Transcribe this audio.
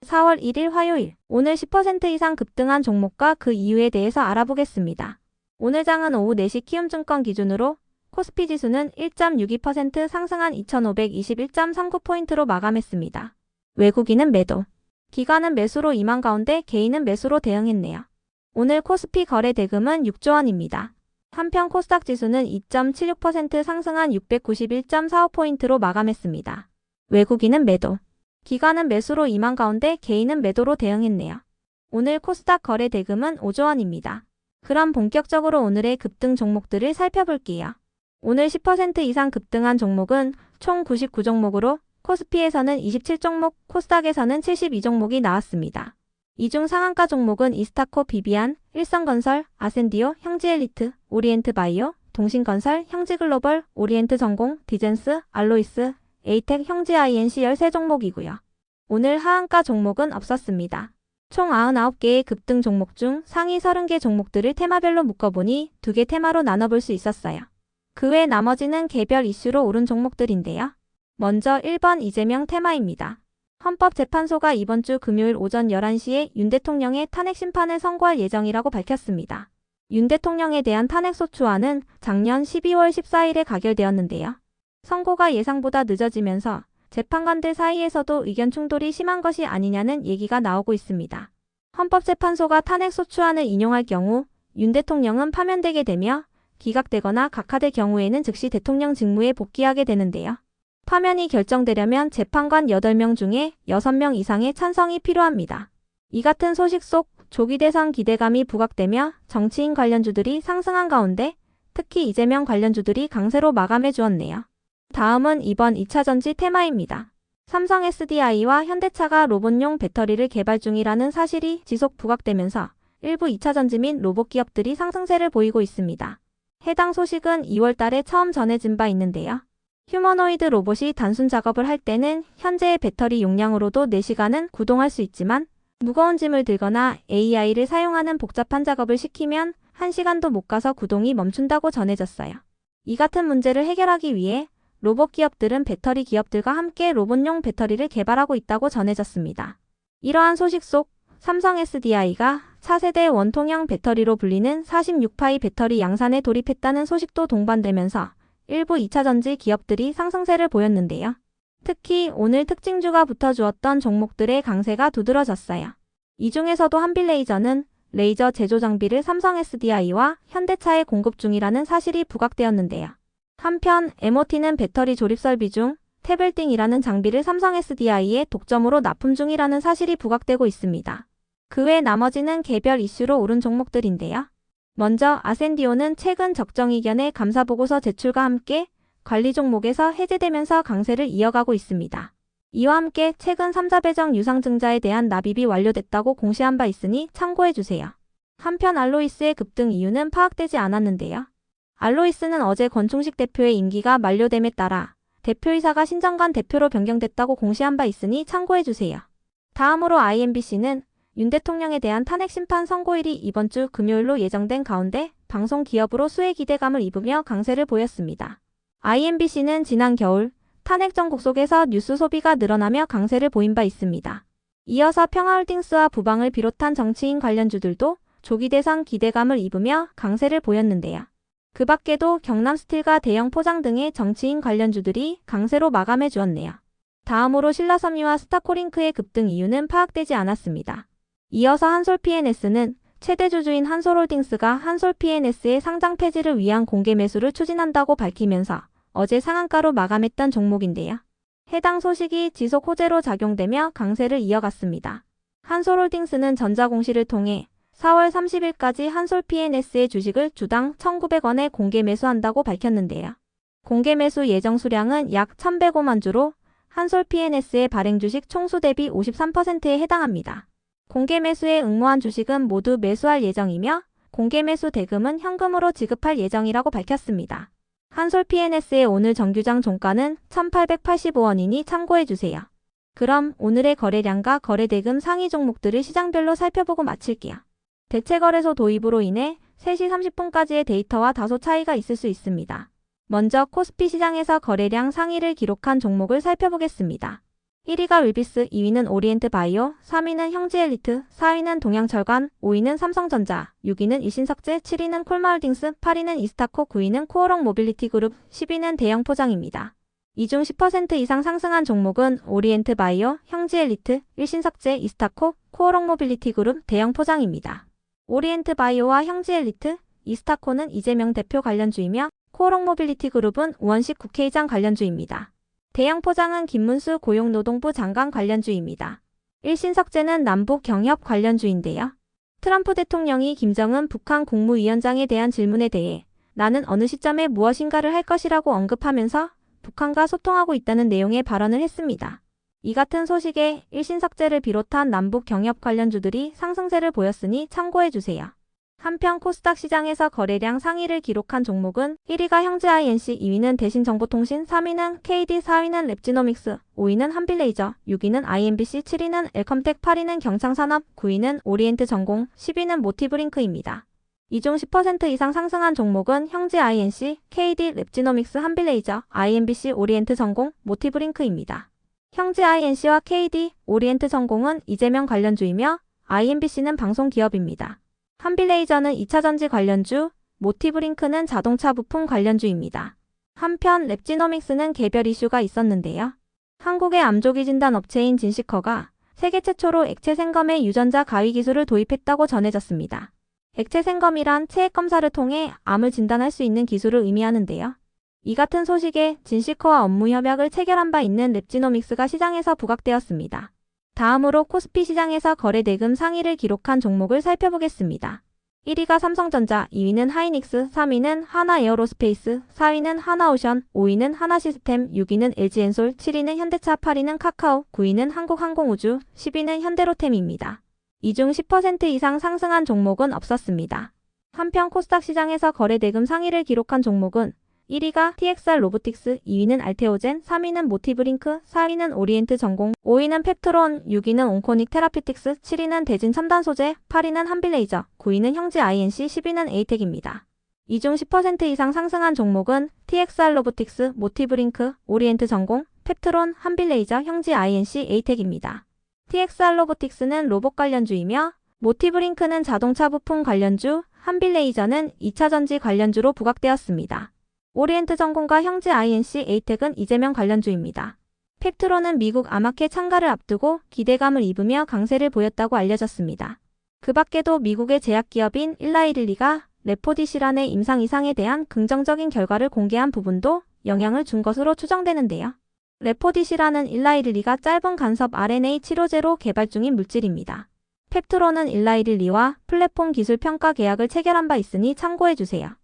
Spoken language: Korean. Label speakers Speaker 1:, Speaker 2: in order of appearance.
Speaker 1: 4월 1일 화요일, 오늘 10% 이상 급등한 종목과 그 이유에 대해서 알아보겠습니다. 오늘 장은 오후 4시 키움증권 기준으로 코스피 지수는 1.62% 상승한 2521.39포인트로 마감했습니다. 외국인은 매도, 기관은 매수로 임한 가운데 개인은 매수로 대응했네요. 오늘 코스피 거래 대금은 6조 원입니다. 한편 코스닥 지수는 2.76% 상승한 691.45포인트로 마감했습니다. 외국인은 매도, 기관은 매수로 임한 가운데 개인은 매도로 대응했네요. 오늘 코스닥 거래 대금은 5조 원입니다. 그럼 본격적으로 오늘의 급등 종목들을 살펴볼게요. 오늘 10% 이상 급등한 종목은 총 99종목으로 코스피에서는 27종목, 코스닥에서는 72종목이 나왔습니다. 이 중 상한가 종목은 이스타코 비비안, 일성건설, 아센디오, 형지엘리트, 오리엔트바이오, 동신건설, 형지글로벌, 오리엔트전공, 디젠스, 알로이스, 에이텍, 형지INC 13종목이고요. 오늘 하한가 종목은 없었습니다. 총 99개의 급등 종목 중 상위 30개 종목들을 테마별로 묶어보니 2개 테마로 나눠볼 수 있었어요. 그 외 나머지는 개별 이슈로 오른 종목들인데요. 먼저 1번 이재명 테마입니다. 헌법재판소가 이번 주 금요일 오전 11시에 윤 대통령의 탄핵 심판을 선고할 예정이라고 밝혔습니다. 윤 대통령에 대한 탄핵소추안은 작년 12월 14일에 가결되었는데요. 선고가 예상보다 늦어지면서 재판관들 사이에서도 의견 충돌이 심한 것이 아니냐는 얘기가 나오고 있습니다. 헌법재판소가 탄핵소추안을 인용할 경우 윤 대통령은 파면되게 되며 기각되거나 각하될 경우에는 즉시 대통령 직무에 복귀하게 되는데요. 파면이 결정되려면 재판관 8명 중에 6명 이상의 찬성이 필요합니다. 이 같은 소식 속 조기 대선 기대감이 부각되며 정치인 관련주들이 상승한 가운데 특히 이재명 관련주들이 강세로 마감해 주었네요. 다음은 이번 2차전지 테마입니다. 삼성 SDI와 현대차가 로봇용 배터리를 개발 중이라는 사실이 지속 부각되면서 일부 2차전지 및 로봇 기업들이 상승세를 보이고 있습니다. 해당 소식은 2월 달에 처음 전해진 바 있는데요. 휴머노이드 로봇이 단순 작업을 할 때는 현재의 배터리 용량으로도 4시간은 구동할 수 있지만 무거운 짐을 들거나 AI를 사용하는 복잡한 작업을 시키면 1시간도 못 가서 구동이 멈춘다고 전해졌어요. 이 같은 문제를 해결하기 위해 로봇 기업들은 배터리 기업들과 함께 로봇용 배터리를 개발하고 있다고 전해졌습니다. 이러한 소식 속 삼성 SDI가 차세대 원통형 배터리로 불리는 46파이 배터리 양산에 돌입했다는 소식도 동반되면서 일부 2차전지 기업들이 상승세를 보였는데요. 특히 오늘 특징주가 붙어주었던 종목들의 강세가 두드러졌어요. 이 중에서도 한빌레이저는 레이저 제조 장비를 삼성 SDI와 현대차에 공급 중이라는 사실이 부각되었는데요. 한편 MOT는 배터리 조립 설비 중 태블띵이라는 장비를 삼성 SDI에 독점으로 납품 중이라는 사실이 부각되고 있습니다. 그 외 나머지는 개별 이슈로 오른 종목들인데요. 먼저 아센디오는 최근 적정이견의 감사보고서 제출과 함께 관리 종목에서 해제되면서 강세를 이어가고 있습니다. 이와 함께 최근 3자 배정 유상증자에 대한 납입이 완료됐다고 공시한 바 있으니 참고해주세요. 한편 알로이스의 급등 이유는 파악되지 않았는데요. 알로이스는 어제 권충식 대표의 임기가 만료됨에 따라 대표이사가 신정관 대표로 변경됐다고 공시한 바 있으니 참고해주세요. 다음으로 IMBC는 윤 대통령에 대한 탄핵 심판 선고일이 이번 주 금요일로 예정된 가운데 방송 기업으로 수혜 기대감을 입으며 강세를 보였습니다. IMBC는 지난 겨울 탄핵 정국 속에서 뉴스 소비가 늘어나며 강세를 보인 바 있습니다. 이어서 평화홀딩스와 부방을 비롯한 정치인 관련주들도 조기 대선 기대감을 입으며 강세를 보였는데요. 그 밖에도 경남스틸과 대형 포장 등의 정치인 관련주들이 강세로 마감해 주었네요. 다음으로 신라섬유와 스타코링크의 급등 이유는 파악되지 않았습니다. 이어서 한솔PNS는 최대 주주인 한솔홀딩스가 한솔PNS의 상장 폐지를 위한 공개 매수를 추진한다고 밝히면서 어제 상한가로 마감했던 종목인데요. 해당 소식이 지속 호재로 작용되며 강세를 이어갔습니다. 한솔홀딩스는 전자공시를 통해 4월 30일까지 한솔PNS의 주식을 주당 1,900원에 공개 매수한다고 밝혔는데요. 공개 매수 예정 수량은 약 1,105만 주로 한솔PNS의 발행 주식 총수 대비 53%에 해당합니다. 공개 매수에 응모한 주식은 모두 매수할 예정이며 공개 매수 대금은 현금으로 지급할 예정이라고 밝혔습니다. 한솔PNS의 오늘 정규장 종가는 1,885원이니 참고해주세요. 그럼 오늘의 거래량과 거래대금 상위 종목들을 시장별로 살펴보고 마칠게요. 대체거래소 도입으로 인해 3시 30분까지의 데이터와 다소 차이가 있을 수 있습니다. 먼저 코스피 시장에서 거래량 상위를 기록한 종목을 살펴보겠습니다. 1위가 윌비스, 2위는 오리엔트 바이오, 3위는 형지엘리트, 4위는 동양철관, 5위는 삼성전자, 6위는 일신석재, 7위는 콜마홀딩스, 8위는 이스타코, 9위는 코오롱 모빌리티 그룹, 10위는 대형 포장입니다. 이 중 10% 이상 상승한 종목은 오리엔트 바이오, 형지엘리트, 일신석재, 이스타코, 코오롱 모빌리티 그룹, 대형 포장입니다. 오리엔트 바이오와 형지엘리트, 이스타코는 이재명 대표 관련주이며 코오롱 모빌리티 그룹은 우원식 국회의장 관련주입니다. 대형 포장은 김문수 고용노동부 장관 관련주입니다. 일신석재는 남북 경협 관련주인데요. 트럼프 대통령이 김정은 북한 국무위원장에 대한 질문에 대해 나는 어느 시점에 무엇인가를 할 것이라고 언급하면서 북한과 소통하고 있다는 내용의 발언을 했습니다. 이 같은 소식에 일신석재를 비롯한 남북 경협 관련주들이 상승세를 보였으니 참고해주세요. 한편 코스닥 시장에서 거래량 상위를 기록한 종목은 1위가 형지INC, 2위는 대신정보통신, 3위는 KD, 4위는 랩지노믹스, 5위는 한빌레이저, 6위는 IMBC, 7위는 엘컴텍, 8위는 경창산업, 9위는 오리엔트전공, 10위는 모티브링크입니다. 이 중 10% 이상 상승한 종목은 형지INC, KD, 랩지노믹스, 한빌레이저, IMBC, 오리엔트전공, 모티브링크입니다. 형지INC와 KD, 오리엔트전공은 이재명 관련주이며 IMBC는 방송기업입니다. 한빌레이저는 2차전지 관련주, 모티브링크는 자동차 부품 관련주입니다. 한편 랩지노믹스는 개별 이슈가 있었는데요. 한국의 암조기 진단 업체인 진시커가 세계 최초로 액체 생검의 유전자 가위 기술을 도입했다고 전해졌습니다. 액체 생검이란 체액 검사를 통해 암을 진단할 수 있는 기술을 의미하는데요. 이 같은 소식에 진시커와 업무 협약을 체결한 바 있는 랩지노믹스가 시장에서 부각되었습니다. 다음으로 코스피 시장에서 거래 대금 상위를 기록한 종목을 살펴보겠습니다. 1위가 삼성전자, 2위는 하이닉스, 3위는 하나에어로스페이스, 4위는 하나오션, 5위는 하나시스템, 6위는 LG엔솔, 7위는 현대차, 8위는 카카오, 9위는 한국항공우주, 10위는 현대로템입니다. 이 중 10% 이상 상승한 종목은 없었습니다. 한편 코스닥 시장에서 거래 대금 상위를 기록한 종목은 1위가 TXR 로보틱스, 2위는 알테오젠, 3위는 모티브링크, 4위는 오리엔트전공, 5위는 펩트론, 6위는 온코닉 테라피틱스, 7위는 대진첨단소재, 8위는 한빌레이저, 9위는 형지INC, 10위는 에이텍입니다. 이 중 10% 이상 상승한 종목은 TXR 로보틱스, 모티브링크, 오리엔트전공, 펩트론, 한빌레이저, 형지INC, 에이텍입니다. TXR 로보틱스는 로봇 관련주이며 모티브링크는 자동차 부품 관련주, 한빌레이저는 2차전지 관련주로 부각되었습니다. 오리엔트전공과 형지INC, 에이텍은 이재명 관련주입니다. 펩트론은 미국 아마케 참가를 앞두고 기대감을 입으며 강세를 보였다고 알려졌습니다. 그 밖에도 미국의 제약기업인 일라이릴리가 레포디시란의 임상 이상에 대한 긍정적인 결과를 공개한 부분도 영향을 준 것으로 추정되는데요. 레포디시란은 일라이릴리가 짧은 간섭 RNA 치료제로 개발 중인 물질입니다. 펩트론은 일라이릴리와 플랫폼 기술 평가 계약을 체결한 바 있으니 참고해주세요.